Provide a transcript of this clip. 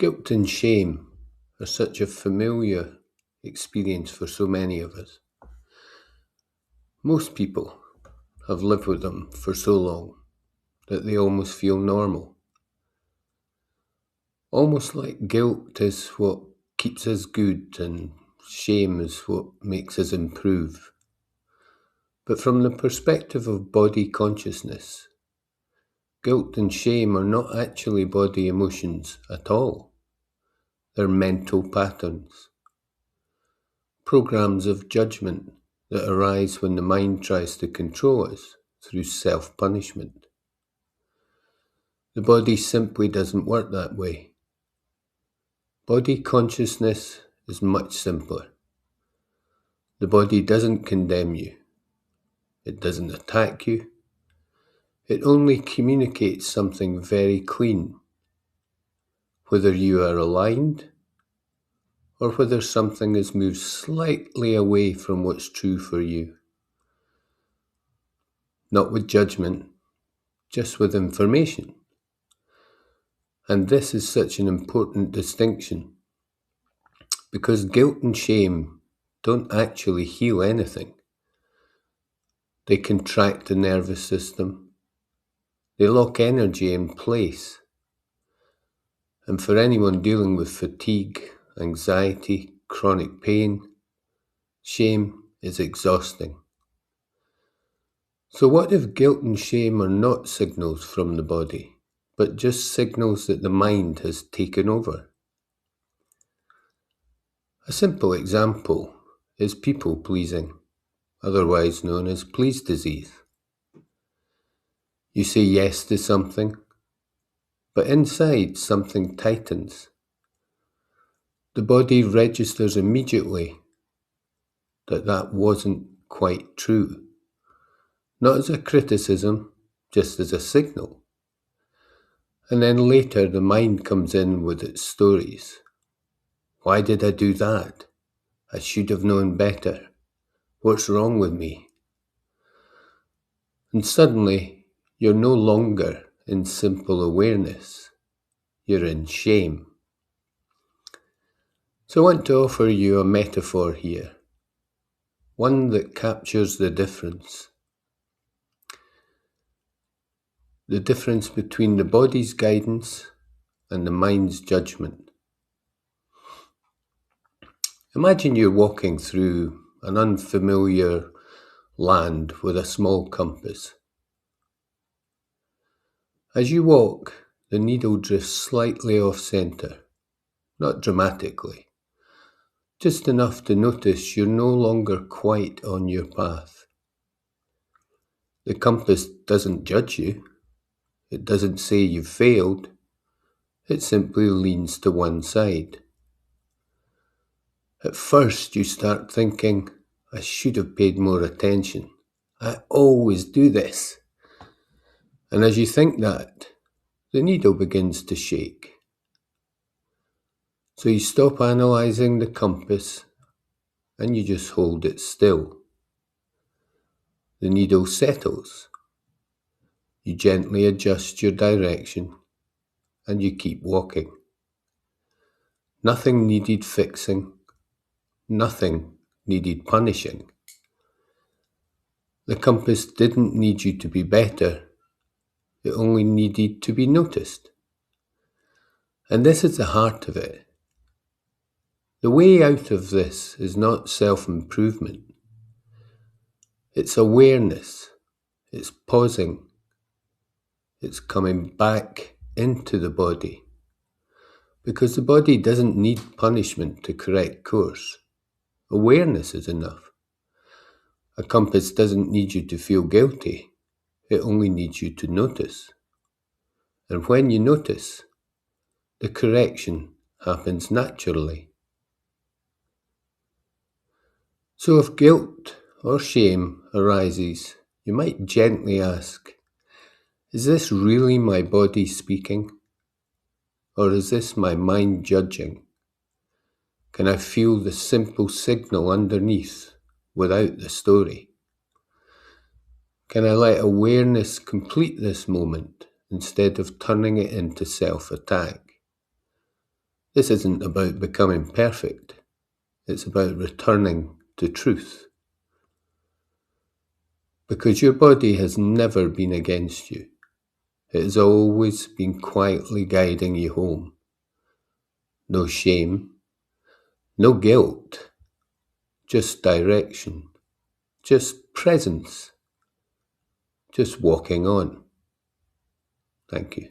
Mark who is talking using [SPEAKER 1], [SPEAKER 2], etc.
[SPEAKER 1] Guilt and shame are such a familiar experience for so many of us. Most people have lived with them for so long that they almost feel normal. Almost like guilt is what keeps us good and shame is what makes us improve. But from the perspective of body consciousness, guilt and shame are not actually body emotions at all. They're mental patterns. Programs of judgment that arise when the mind tries to control us through self-punishment. The body simply doesn't work that way. Body consciousness is much simpler. The body doesn't condemn you. It doesn't attack you. It only communicates something very clean, whether you are aligned or whether something has moved slightly away from what's true for you. Not with judgment, just with information. And this is such an important distinction because guilt and shame don't actually heal anything. They contract the nervous system. They lock energy in place. And for anyone dealing with fatigue, anxiety, chronic pain, shame is exhausting. So what if guilt and shame are not signals from the body, but just signals that the mind has taken over? A simple example is people-pleasing, otherwise known as please disease. You say yes to something, but inside something tightens. The body registers immediately that that wasn't quite true. Not as a criticism, just as a signal. And then later the mind comes in with its stories. Why did I do that? I should have known better. What's wrong with me? And suddenly, you're no longer in simple awareness. You're in shame. So I want to offer you a metaphor here, one that captures the difference between the body's guidance and the mind's judgment. Imagine you're walking through an unfamiliar land with a small compass. As you walk, the needle drifts slightly off-center, not dramatically, just enough to notice you're no longer quite on your path. The compass doesn't judge you. It doesn't say you've failed. It simply leans to one side. At first, you start thinking, I should have paid more attention. I always do this. And as you think that, the needle begins to shake. So you stop analysing the compass and you just hold it still. The needle settles. You gently adjust your direction and you keep walking. Nothing needed fixing. Nothing needed punishing. The compass didn't need you to be better. It only needed to be noticed. And this is the heart of it. The way out of this is not self-improvement. It's awareness. It's pausing. It's coming back into the body. Because the body doesn't need punishment to correct course. Awareness is enough. A compass doesn't need you to feel guilty. It only needs you to notice. And when you notice, the correction happens naturally. So if guilt or shame arises, you might gently ask, is this really my body speaking? Or is this my mind judging? Can I feel the simple signal underneath without the story? Can I let awareness complete this moment instead of turning it into self-attack? This isn't about becoming perfect. It's about returning to truth. Because your body has never been against you. It has always been quietly guiding you home. No shame, no guilt, just direction, just presence, just walking on. Thank you.